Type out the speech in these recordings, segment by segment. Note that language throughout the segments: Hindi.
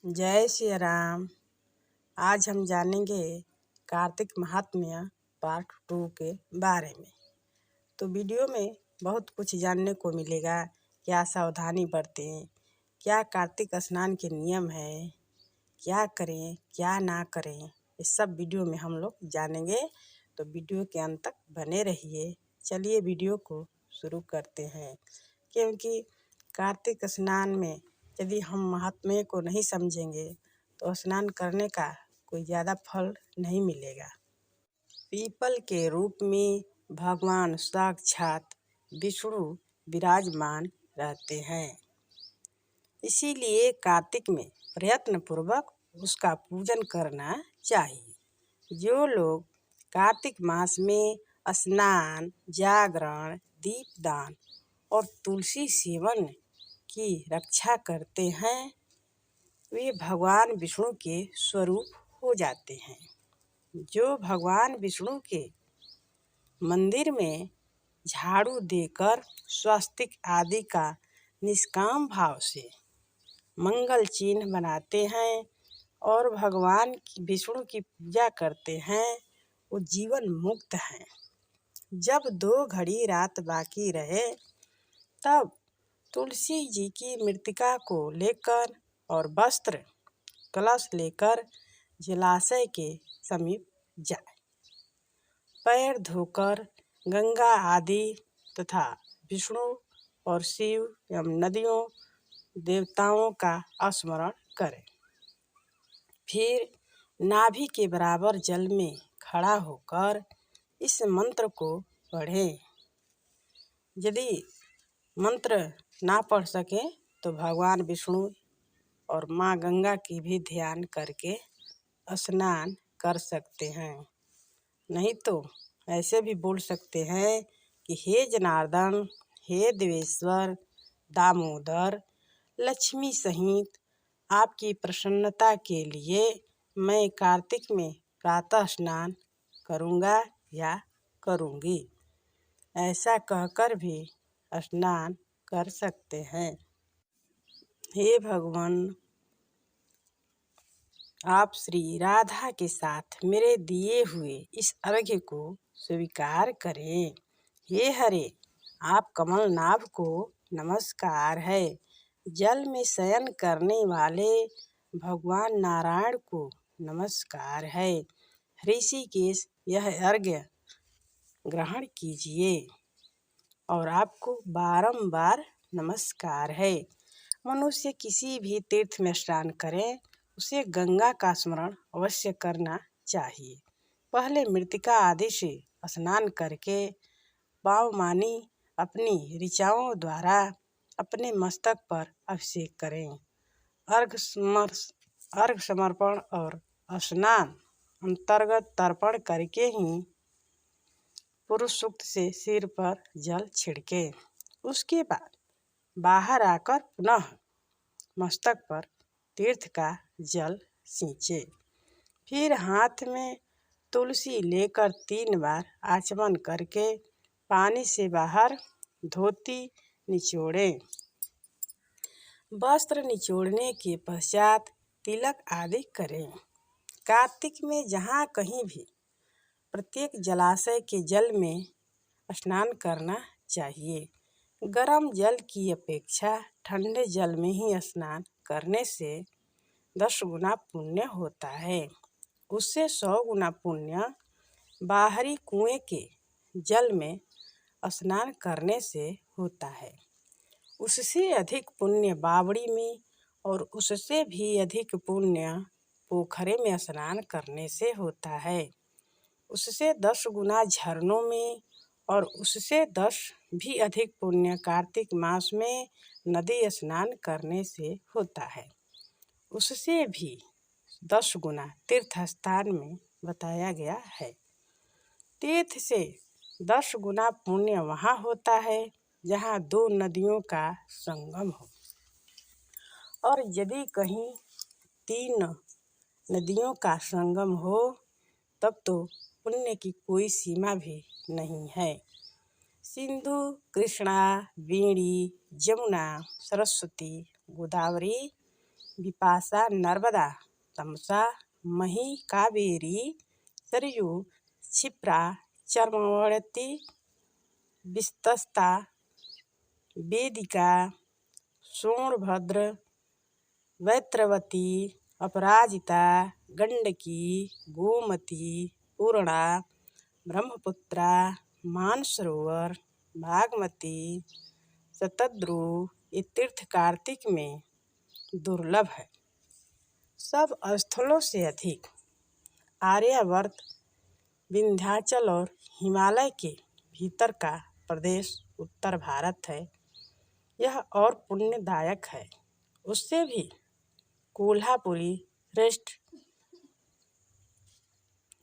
जय श्री राम। आज हम जानेंगे कार्तिक महात्म्य पार्ट 2 के बारे में। तो वीडियो में बहुत कुछ जानने को मिलेगा। क्या सावधानी बरतें, क्या कार्तिक स्नान के नियम है, क्या करें क्या ना करें, ये सब वीडियो में हम लोग जानेंगे। तो वीडियो के अंत तक बने रहिए। चलिए वीडियो को शुरू करते हैं। क्योंकि कार्तिक स्नान में यदि हम महात्म्य को नहीं समझेंगे तो स्नान करने का कोई ज़्यादा फल नहीं मिलेगा। पीपल के रूप में भगवान साक्षात विष्णु विराजमान रहते हैं। इसीलिए कार्तिक में प्रयत्न पूर्वक उसका पूजन करना चाहिए। जो लोग कार्तिक मास में स्नान, जागरण, दीपदान और तुलसी सेवन की रक्षा करते हैं, वे भगवान विष्णु के स्वरूप हो जाते हैं। जो भगवान विष्णु के मंदिर में झाड़ू देकर स्वस्तिक आदि का निष्काम भाव से मंगल चिन्ह बनाते हैं और भगवान विष्णु की पूजा करते हैं, वो जीवन मुक्त हैं। जब 2 घड़ी रात बाकी रहे तब तुलसी जी की मृतिका को लेकर और वस्त्र कलश लेकर जलाशय के समीप जाए। पैर धोकर गंगा आदि तथा विष्णु और शिव एवं नदियों देवताओं का स्मरण करें। फिर नाभि के बराबर जल में खड़ा होकर इस मंत्र को पढ़ें। यदि मंत्र ना पढ़ सकें तो भगवान विष्णु और माँ गंगा की भी ध्यान करके स्नान कर सकते हैं। नहीं तो ऐसे भी बोल सकते हैं कि हे जनार्दन, हे देवेश्वर, दामोदर, लक्ष्मी सहित आपकी प्रसन्नता के लिए मैं कार्तिक में प्रातः स्नान करूँगा या करूँगी। ऐसा कहकर भी स्नान कर सकते हैं। हे भगवान, आप श्री राधा के साथ मेरे दिए हुए इस अर्घ्य को स्वीकार करें। हे हरे, आप कमलनाभ को नमस्कार है। जल में शयन करने वाले भगवान नारायण को नमस्कार है। ऋषिकेश, यह अर्घ्य ग्रहण कीजिए और आपको बारंबार नमस्कार है। मनुष्य किसी भी तीर्थ में स्नान करें, उसे गंगा का स्मरण अवश्य करना चाहिए। पहले मृतिका आदि से स्नान करके पावमानी अपनी ऋचाओं द्वारा अपने मस्तक पर अभिषेक करें। अर्घ समर्पण और स्नान अंतर्गत तर्पण करके ही पुरुष सूक्त से सिर पर जल छिड़के। उसके बाद बाहर आकर पुनः मस्तक पर तीर्थ का जल सींचे। फिर हाथ में तुलसी लेकर 3 बार आचमन करके पानी से बाहर धोती निचोड़ें। वस्त्र निचोड़ने के पश्चात तिलक आदि करें। कार्तिक में जहाँ कहीं भी प्रत्येक जलाशय के जल में स्नान करना चाहिए। गर्म जल की अपेक्षा ठंडे जल में ही स्नान करने से 10 गुना पुण्य होता है। उससे 100 गुना पुण्य बाहरी कुएं के जल में स्नान करने से होता है। उससे अधिक पुण्य बावड़ी में और उससे भी अधिक पुण्य पोखरे में स्नान करने से होता है। उससे 10 गुना झरनों में और उससे 10 भी अधिक पुण्य कार्तिक मास में नदी स्नान करने से होता है। उससे भी 10 गुना तीर्थ स्थान में बताया गया है। तीर्थ से 10 गुना पुण्य वहाँ होता है जहाँ 2 नदियों का संगम हो, और यदि कहीं 3 नदियों का संगम हो तब तो पुण्य की कोई सीमा भी नहीं है। सिंधु, कृष्णा, वेणी, जमुना, सरस्वती, गोदावरी विपाशा नर्मदा तमसा मही कावेरी सरयू क्षिप्रा चर्मवती विस्तस्ता वेदिका सोनभद्र वैत्रवती अपराजिता गंडकी गोमती पूर्णा ब्रह्मपुत्रा मानसरोवर भागमती शतद्रु ये तीर्थ कार्तिक में दुर्लभ है। सब स्थलों से अधिक आर्यावर्त विंध्याचल और हिमालय के भीतर का प्रदेश उत्तर भारत है। यह और पुण्यदायक है। उससे भी कोल्हापुरी श्रेष्ठ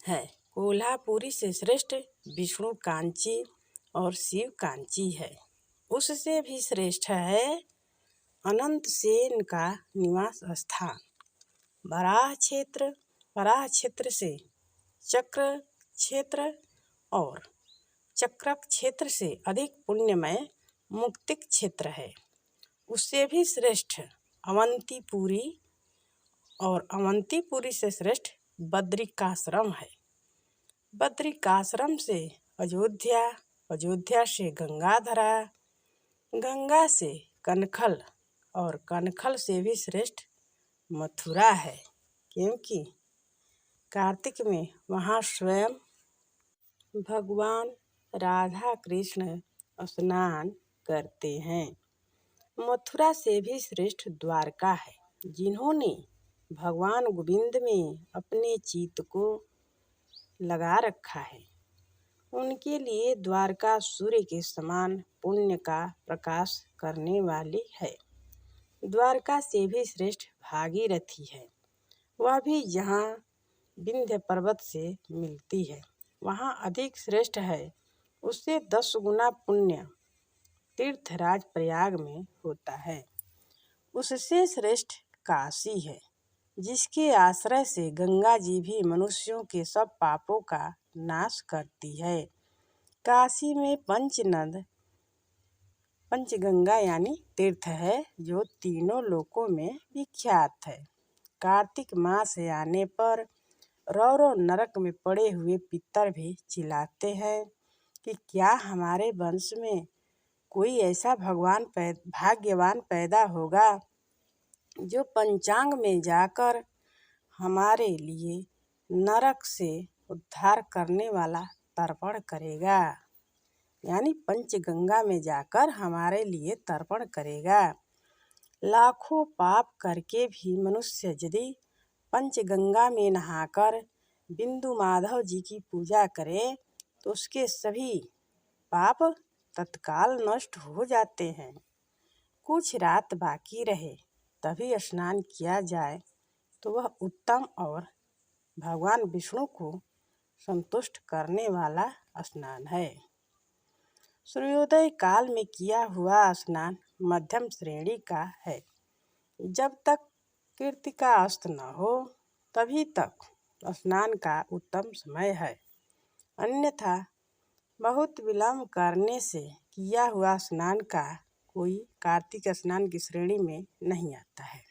है। कोल्हापुरी से श्रेष्ठ विष्णु कांची और शिव कांची है। उससे भी श्रेष्ठ है अनंत सेन का निवास स्थान वराह क्षेत्र से चक्र क्षेत्र और चक्रक क्षेत्र से अधिक पुण्यमय मुक्तिक क्षेत्र है। उससे भी श्रेष्ठ अवंतीपुरी और अवंतीपुरी से श्रेष्ठ बद्रिकाश्रम है। बद्रिकाश्रम से अयोध्या, अयोध्या से गंगाधरा, गंगा से कनखल और कनखल से भी श्रेष्ठ मथुरा है, क्योंकि कार्तिक में वहाँ स्वयं भगवान राधा कृष्ण स्नान करते हैं। मथुरा से भी श्रेष्ठ द्वारका है। जिन्होंने भगवान गोविंद में अपने चित्त को लगा रखा है, उनके लिए द्वारका सूर्य के समान पुण्य का प्रकाश करने वाली है। द्वारका से भी श्रेष्ठ भागीरथी है। वह भी जहाँ विंध्य पर्वत से मिलती है, वहाँ अधिक श्रेष्ठ है। उससे 10 गुना पुण्य तीर्थराज प्रयाग में होता है। उससे श्रेष्ठ काशी है, जिसके आश्रय से गंगा जी भी मनुष्यों के सब पापों का नाश करती है। काशी में पंचगंगा यानी तीर्थ है, जो तीनों लोकों में विख्यात है। कार्तिक मास आने पर रौरव नरक में पड़े हुए पितर भी चिल्लाते हैं कि क्या हमारे वंश में कोई ऐसा भाग्यवान पैदा होगा जो पंचांग में जाकर हमारे लिए नरक से उद्धार करने वाला तर्पण करेगा, यानी पंचगंगा में जाकर हमारे लिए तर्पण करेगा। लाखों पाप करके भी मनुष्य यदि पंचगंगा में नहाकर बिंदु माधव जी की पूजा करे तो उसके सभी पाप तत्काल नष्ट हो जाते हैं। कुछ रात बाकी रहे तभी स्नान किया जाए तो वह उत्तम और भगवान विष्णु को संतुष्ट करने वाला स्नान है। सूर्योदय काल में किया हुआ स्नान मध्यम श्रेणी का है। जब तक कृत्तिका अस्त न हो तभी तक स्नान का उत्तम समय है। अन्यथा बहुत विलंब करने से किया हुआ स्नान का कोई कार्तिक स्नान की श्रेणी में नहीं आता है।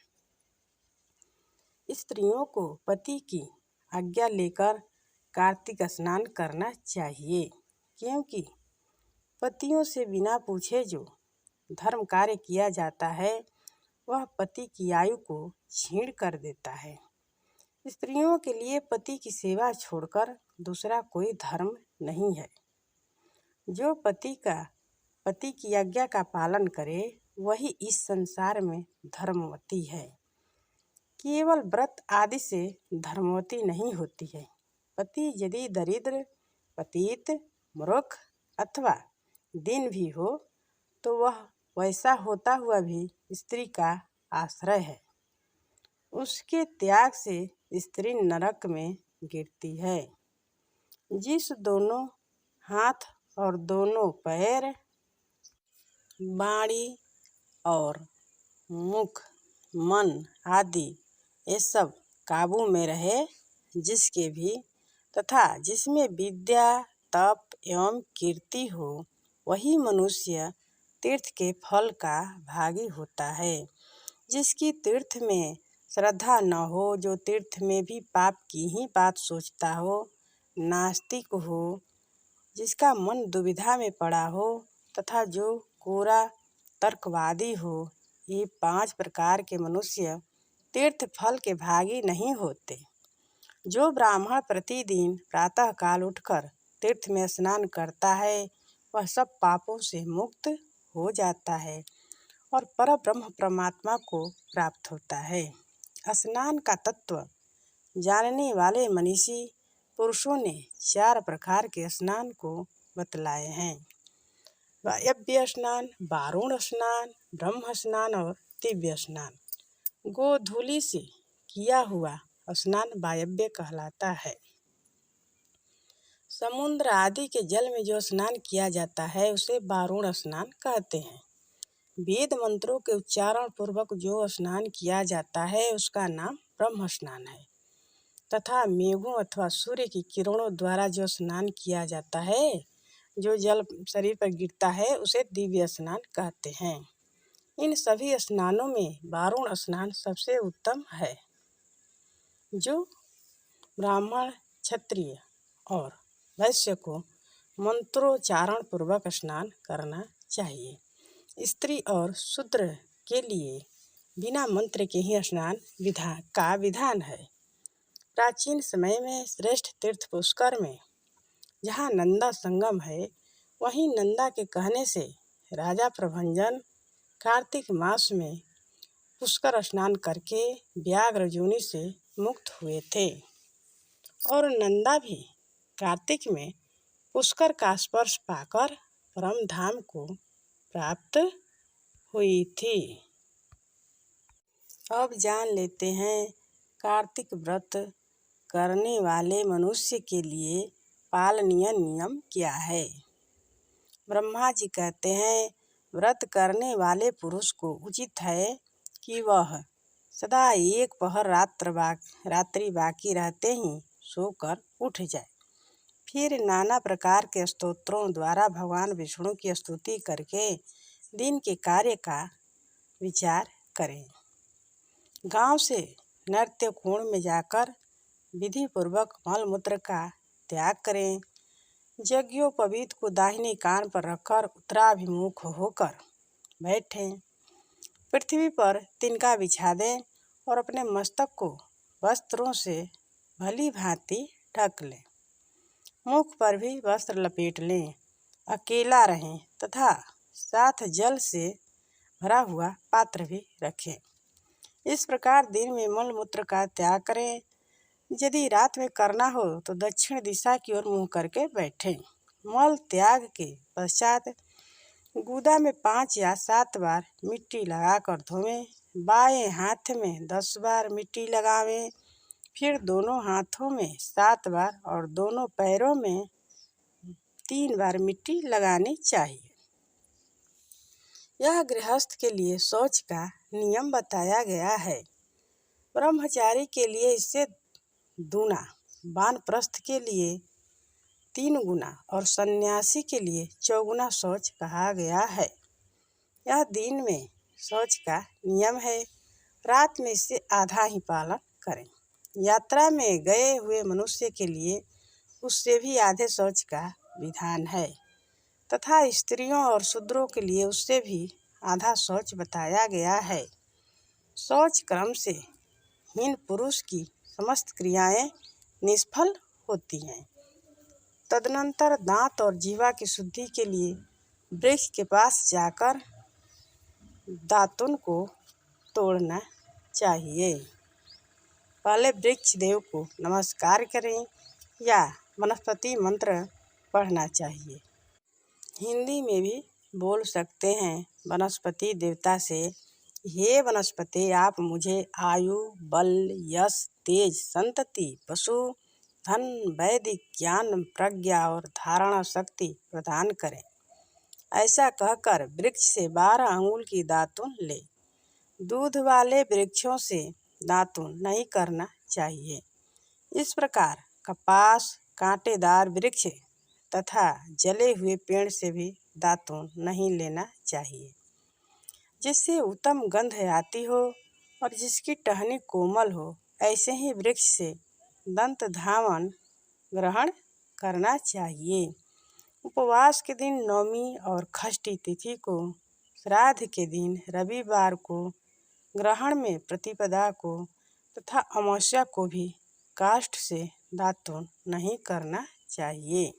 स्त्रियों को पति की आज्ञा लेकर कार्तिक स्नान करना चाहिए, क्योंकि पतियों से बिना पूछे जो धर्म कार्य किया जाता है वह पति की आयु को छीण कर देता है। स्त्रियों के लिए पति की सेवा छोड़कर दूसरा कोई धर्म नहीं है। जो पति की आज्ञा का पालन करे वही इस संसार में धर्मवती है। केवल व्रत आदि से धर्मवती नहीं होती है। पति यदि दरिद्र, पतित, मूर्ख अथवा दीन भी हो तो वह वैसा होता हुआ भी स्त्री का आश्रय है। उसके त्याग से स्त्री नरक में गिरती है। जिस दोनों हाथ और दोनों पैर, वाणी और मुख, मन आदि ये सब काबू में रहे, जिसके भी तथा जिसमें विद्या, तप एवं कीर्ति हो, वही मनुष्य तीर्थ के फल का भागी होता है। जिसकी तीर्थ में श्रद्धा न हो, जो तीर्थ में भी पाप की ही बात सोचता हो, नास्तिक हो, जिसका मन दुविधा में पड़ा हो, तथा जो कोरा तर्कवादी हो, ये 5 प्रकार के मनुष्य तीर्थ फल के भागी नहीं होते। जो ब्राह्मण प्रतिदिन प्रातः काल उठकर तीर्थ में स्नान करता है, वह सब पापों से मुक्त हो जाता है और परब्रह्म परमात्मा को प्राप्त होता है। स्नान का तत्व जानने वाले मनीषी पुरुषों ने 4 प्रकार के स्नान को बतलाए हैं: वायव्य स्नान, वारुण स्नान, ब्रह्म स्नान और दिव्य स्नान। गोधूलि से किया हुआ स्नान वायव्य कहलाता है। समुद्र आदि के जल में जो स्नान किया जाता है उसे वारुण स्नान कहते हैं। वेद मंत्रों के उच्चारण पूर्वक जो स्नान किया जाता है उसका नाम ब्रह्म स्नान है, तथा मेघों अथवा सूर्य की किरणों द्वारा जो स्नान किया जाता है, जो जल शरीर पर गिरता है, उसे दिव्य स्नान कहते हैं। इन सभी स्नानों में वारुण स्नान सबसे उत्तम है, जो ब्राह्मण, क्षत्रिय और वैश्य को मंत्रोच्चारण पूर्वक स्नान करना चाहिए। स्त्री और शूद्र के लिए बिना मंत्र के ही स्नान विधान है। प्राचीन समय में श्रेष्ठ तीर्थ पुष्कर में जहाँ नंदा संगम है, वहीं नंदा के कहने से राजा प्रभंजन कार्तिक मास में पुष्कर स्नान करके व्याघ्र योनि से मुक्त हुए थे और नंदा भी कार्तिक में पुष्कर का स्पर्श पाकर परम धाम को प्राप्त हुई थी। अब जान लेते हैं कार्तिक व्रत करने वाले मनुष्य के लिए पालनीय नियम क्या है। ब्रह्मा जी कहते हैं, व्रत करने वाले पुरुष को उचित है कि वह सदा एक पहर रात्रि बाकी रहते ही सोकर उठ जाए, फिर नाना प्रकार के स्तोत्रों द्वारा भगवान विष्णु की स्तुति करके दिन के कार्य का विचार करें। गांव से नृत्य कोण में जाकर विधि पूर्वक मलमूत्र का त्याग करें। यज्ञोपवीत को दाहिने कान पर रखकर उत्तराभिमुख होकर बैठें। पृथ्वी पर तिनका बिछा दें और अपने मस्तक को वस्त्रों से भली भांति ढक लें। मुख पर भी वस्त्र लपेट लें। अकेला रहें तथा साथ जल से भरा हुआ पात्र भी रखें। इस प्रकार दिन में मल मूत्र का त्याग करें। यदि रात में करना हो तो दक्षिण दिशा की ओर मुँह करके बैठें। मल त्याग के पश्चात गुदा में 5 या 7 बार मिट्टी लगाकर धोवें। बाएं हाथ में 10 बार मिट्टी लगावें, फिर दोनों हाथों में 7 बार और दोनों पैरों में 3 बार मिट्टी लगानी चाहिए। यह गृहस्थ के लिए शौच का नियम बताया गया है। ब्रह्मचारी के लिए इससे दूना, वानप्रस्थ के लिए 3 गुना और सन्यासी के लिए 4 गुना शौच कहा गया है। यह दिन में शौच का नियम है, रात में इससे आधा ही पालन करें। यात्रा में गए हुए मनुष्य के लिए उससे भी आधे शौच का विधान है, तथा स्त्रियों और शूद्रों के लिए उससे भी आधा शौच बताया गया है। शौच क्रम से हीन पुरुष की समस्त क्रियाएं निष्फल होती हैं। तदनंतर दांत और जीवा की शुद्धि के लिए वृक्ष के पास जाकर दातुन को तोड़ना चाहिए। पहले वृक्ष देव को नमस्कार करें या वनस्पति मंत्र पढ़ना चाहिए। हिंदी में भी बोल सकते हैं वनस्पति देवता से, हे वनस्पति, आप मुझे आयु, बल, यश, तेज, संतति, पशु, धन, वैदिक ज्ञान, प्रज्ञा और धारणा शक्ति प्रदान करें। ऐसा कहकर वृक्ष से 12 अंगुल की दातुन ले। दूध वाले वृक्षों से दातुन नहीं करना चाहिए। इस प्रकार कपास, कांटेदार वृक्ष तथा जले हुए पेड़ से भी दातुन नहीं लेना चाहिए। जिससे उत्तम गंध आती हो और जिसकी टहनी कोमल हो, ऐसे ही वृक्ष से दंत धावन ग्रहण करना चाहिए। उपवास के दिन नवमी और षष्ठी तिथि को, श्राद्ध के दिन रविवार को, ग्रहण में प्रतिपदा को तथा अमावस्या को भी काष्ठ से दातुन नहीं करना चाहिए।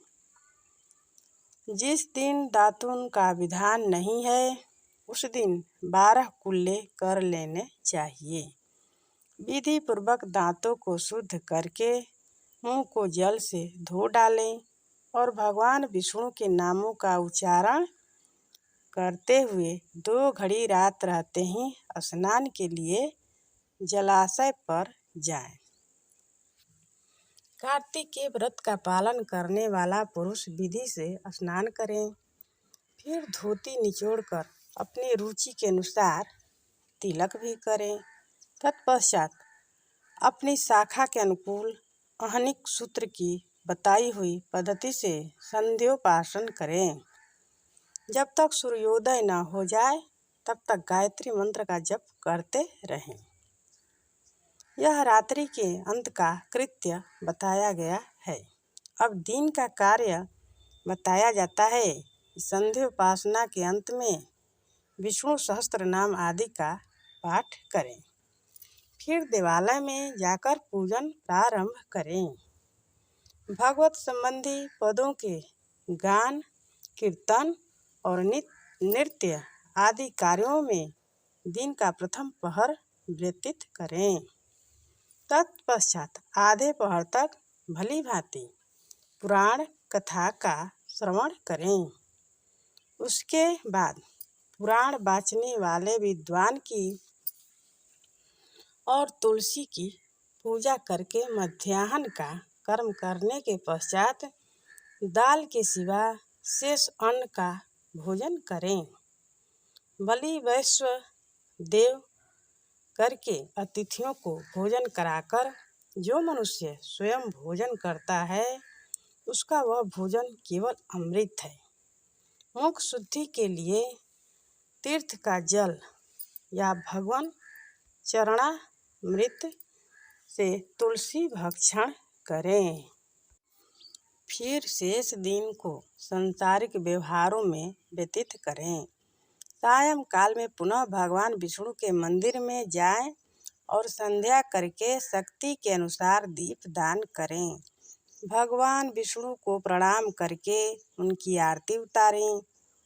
जिस दिन दातुन का विधान नहीं है, उस दिन 12 कुल्ले कर लेने चाहिए। विधि पूर्वक दांतों को शुद्ध करके मुंह को जल से धो डालें और भगवान विष्णु के नामों का उच्चारण करते हुए 2 घड़ी रात रहते ही स्नान के लिए जलाशय पर जाएं। कार्तिक के व्रत का पालन करने वाला पुरुष विधि से स्नान करें, फिर धोती निचोड़कर अपनी रुचि के अनुसार तिलक भी करें। तत्पश्चात अपनी शाखा के अनुकूल आहनिक सूत्र की बताई हुई पद्धति से संध्योपासन करें। जब तक सूर्योदय न हो जाए तब तक गायत्री मंत्र का जप करते रहें। यह रात्रि के अंत का कृत्य बताया गया है। अब दिन का कार्य बताया जाता है। संध्योपासना के अंत में विष्णु सहस्त्र नाम आदि का पाठ करें, फिर देवालय में जाकर पूजन प्रारंभ करें। भगवत संबंधी पदों के गान, कीर्तन और नृत्य आदि कार्यों में दिन का प्रथम पहर व्यतीत करें। तत्पश्चात आधे पहर तक भली भांति पुराण कथा का श्रवण करें। उसके बाद पुराण वाचने वाले विद्वान की और तुलसी की पूजा करके मध्याह्न का कर्म करने के पश्चात दाल के सिवा शेष अन्न का भोजन करें। बलि वैश्व देव करके अतिथियों को भोजन कराकर जो मनुष्य स्वयं भोजन करता है, उसका वह भोजन केवल अमृत है। मुख शुद्धि के लिए तीर्थ का जल या भगवान चरणामृत से तुलसी भक्षण करें। फिर शेष दिन को सांसारिक व्यवहारों में व्यतीत करें। सायं काल में पुनः भगवान विष्णु के मंदिर में जाएं और संध्या करके शक्ति के अनुसार दीप दान करें। भगवान विष्णु को प्रणाम करके उनकी आरती उतारें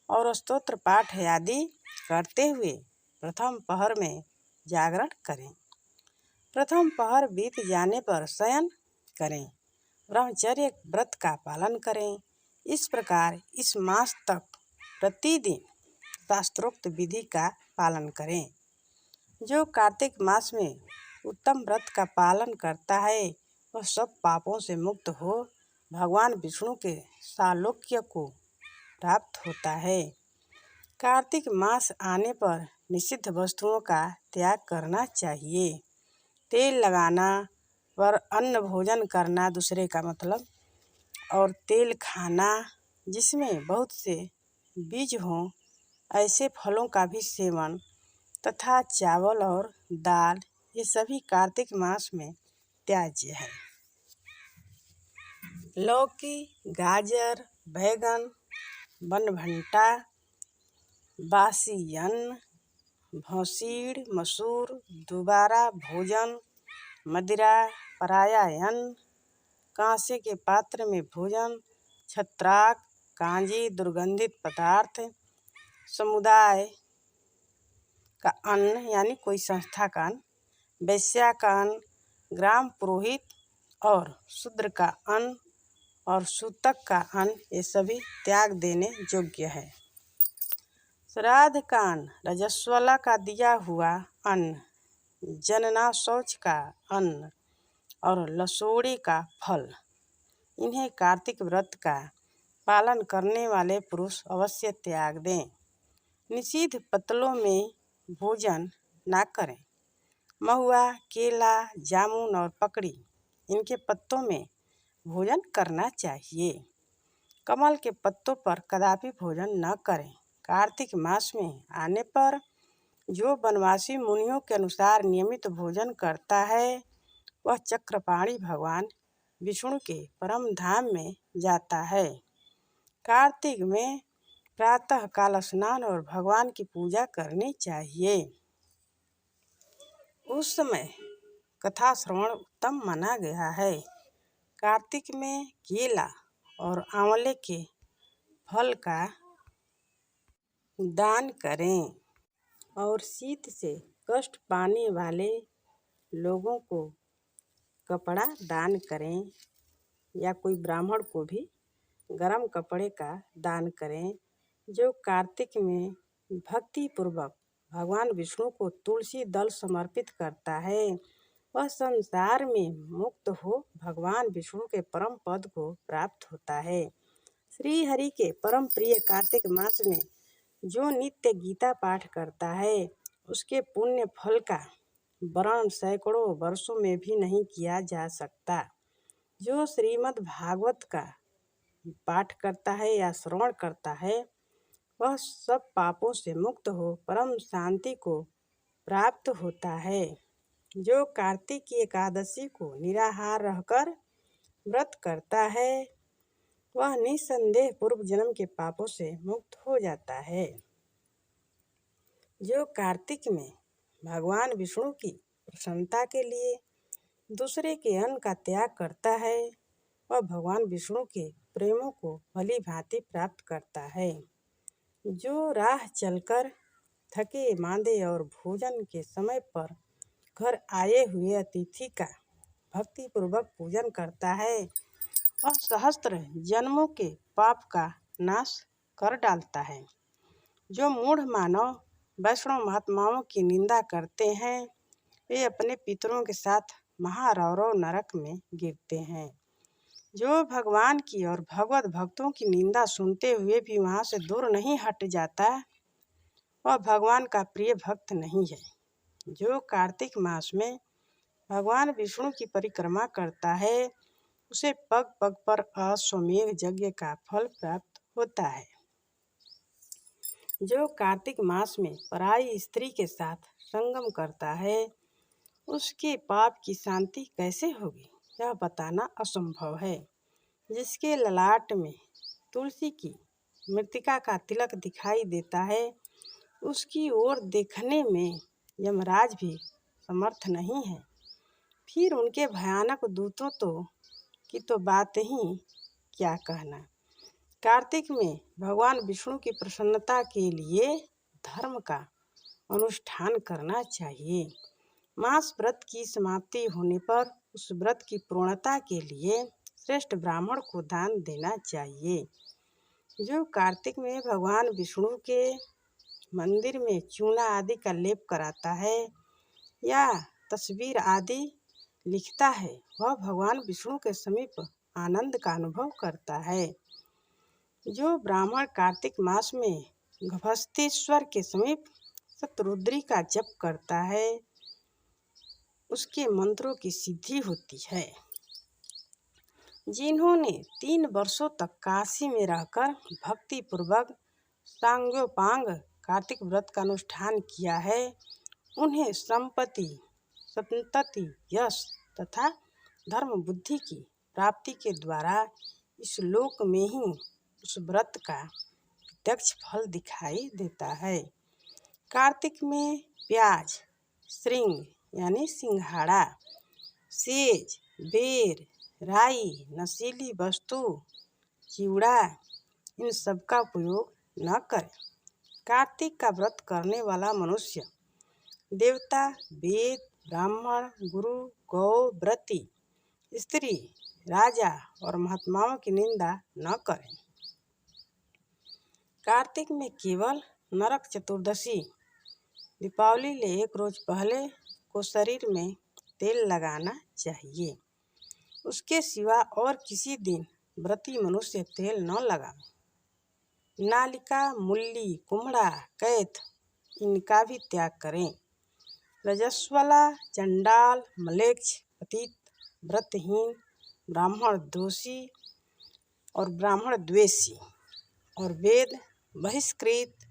और स्तोत्र पाठ आदि करते हुए प्रथम पहर में जागरण करें। प्रथम पहर बीत जाने पर शयन करें। ब्रह्मचर्य व्रत का पालन करें। इस प्रकार इस मास तक प्रतिदिन शास्त्रोक्त विधि का पालन करें। जो कार्तिक मास में उत्तम व्रत का पालन करता है, वह सब पापों से मुक्त हो भगवान विष्णु के सालोक्य को प्राप्त होता है। कार्तिक मास आने पर निषिद्ध वस्तुओं का त्याग करना चाहिए। तेल लगाना पर अन्न भोजन करना दूसरे का मतलब, और तेल खाना जिसमें बहुत से बीज हों ऐसे फलों का भी सेवन तथा चावल और दाल, ये सभी कार्तिक मास में त्याज्य है। लौकी, गाजर, बैगन, बनभंटा, बासी अन्न, भौसीड़, मसूर, दोबारा भोजन, मदिरा, पराया अन्न, कांसे के पात्र में भोजन, छत्राक, कांजी, दुर्गंधित पदार्थ, समुदाय का अन्न यानी कोई संस्था का अन्न, वैश्या का अन्न, ग्राम पुरोहित और शूद्र का अन्न और सूतक का अन्न, ये सभी त्याग देने योग्य है। श्राद्ध का अन्न, रजस्वला का दिया हुआ अन्न, जनना शौच का अन्न और लसोड़ी का फल, इन्हें कार्तिक व्रत का पालन करने वाले पुरुष अवश्य त्याग दें। निषिद्ध पत्तलों में भोजन ना करें। महुआ, केला, जामुन और पकड़ी, इनके पत्तों में भोजन करना चाहिए। कमल के पत्तों पर कदापि भोजन न करें। कार्तिक मास में आने पर जो वनवासी मुनियों के अनुसार नियमित भोजन करता है वह चक्रपाणि भगवान विष्णु के परम धाम में जाता है। कार्तिक में प्रातः काल स्नान और भगवान की पूजा करनी चाहिए। उस समय कथा श्रवण उत्तम माना गया है। कार्तिक में केला और आंवले के फल का दान करें और शीत से कष्ट पाने वाले लोगों को कपड़ा दान करें या कोई ब्राह्मण को भी गरम कपड़े का दान करें। जो कार्तिक में भक्ति पूर्वक भगवान विष्णु को तुलसी दल समर्पित करता है वह संसार में मुक्त हो भगवान विष्णु के परम पद को प्राप्त होता है। श्री हरि के परम प्रिय कार्तिक मास में जो नित्य गीता पाठ करता है उसके पुण्य फल का वर्णन सैकड़ों वर्षों में भी नहीं किया जा सकता। जो श्रीमद् भागवत का पाठ करता है या श्रवण करता है वह सब पापों से मुक्त हो परम शांति को प्राप्त होता है। जो कार्तिक की एकादशी को निराहार रहकर व्रत करता है वह निसंदेह पूर्व जन्म के पापों से मुक्त हो जाता है। जो कार्तिक में भगवान विष्णु की प्रसन्नता के लिए दूसरे के अन्न का त्याग करता है वह भगवान विष्णु के प्रेमों को भली भांति प्राप्त करता है। जो राह चलकर थके मांदे और भोजन के समय पर घर आए हुए अतिथि का भक्ति पूर्वक पूजन करता है वह सहस्त्र जन्मों के पाप का नाश कर डालता है। जो मूढ़ मानव वैष्णव महात्माओं की निंदा करते हैं वे अपने पितरों के साथ महारौरव नरक में गिरते हैं। जो भगवान की और भगवत भक्तों की निंदा सुनते हुए भी वहाँ से दूर नहीं हट जाता वह भगवान का प्रिय भक्त नहीं है। जो कार्तिक मास में भगवान विष्णु की परिक्रमा करता है उसे पग पग पर अश्वमेध यज्ञ का फल प्राप्त होता है। जो कार्तिक मास में पराई स्त्री के साथ संगम करता है उसके पाप की शांति कैसे होगी यह बताना असंभव है। जिसके ललाट में तुलसी की मृतिका का तिलक दिखाई देता है उसकी ओर देखने में यमराज भी समर्थ नहीं है। फिर उनके भयानक दूतों की तो बात ही क्या कहना। कार्तिक में भगवान विष्णु की प्रसन्नता के लिए धर्म का अनुष्ठान करना चाहिए। मास व्रत की समाप्ति होने पर उस व्रत की पूर्णता के लिए श्रेष्ठ ब्राह्मण को दान देना चाहिए। जो कार्तिक में भगवान विष्णु के मंदिर में चूना आदि का लेप कराता है या तस्वीर आदि लिखता है वह भगवान विष्णु के समीप आनंद का अनुभव करता है। जो ब्राह्मण कार्तिक मास में गभस्तेश्वर के समीप शतरुद्री का जप करता है उसके मंत्रों की सिद्धि होती है। जिन्होंने 3 वर्षों तक काशी में रहकर भक्ति पूर्वक सांगोपांग कार्तिक व्रत का अनुष्ठान किया है उन्हें संपत्ति संतति यश तथा धर्म बुद्धि की प्राप्ति के द्वारा इस लोक में ही उस व्रत का प्रत्यक्ष फल दिखाई देता है। कार्तिक में प्याज श्रृंग यानी सिंघाड़ा सेज बेर राई नशीली वस्तु चिवड़ा इन सब का उपयोग न करें। कार्तिक का व्रत करने वाला मनुष्य देवता वेद ब्राह्मण गुरु गौ व्रती स्त्री राजा और महात्माओं की निंदा न करें। कार्तिक में केवल नरक चतुर्दशी दीपावली ले 1 रोज पहले को शरीर में तेल लगाना चाहिए। उसके सिवा और किसी दिन व्रती मनुष्य तेल न लगाए। नालिका मूली कुम्हड़ा कैथ इनका भी त्याग करें। रजस्वला चंडाल मलेच्छ पतित व्रतहीन ब्राह्मण दोषी और ब्राह्मण द्वेषी और वेद बहिष्कृत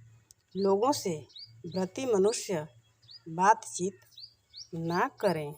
लोगों से व्रती मनुष्य बातचीत ना करें।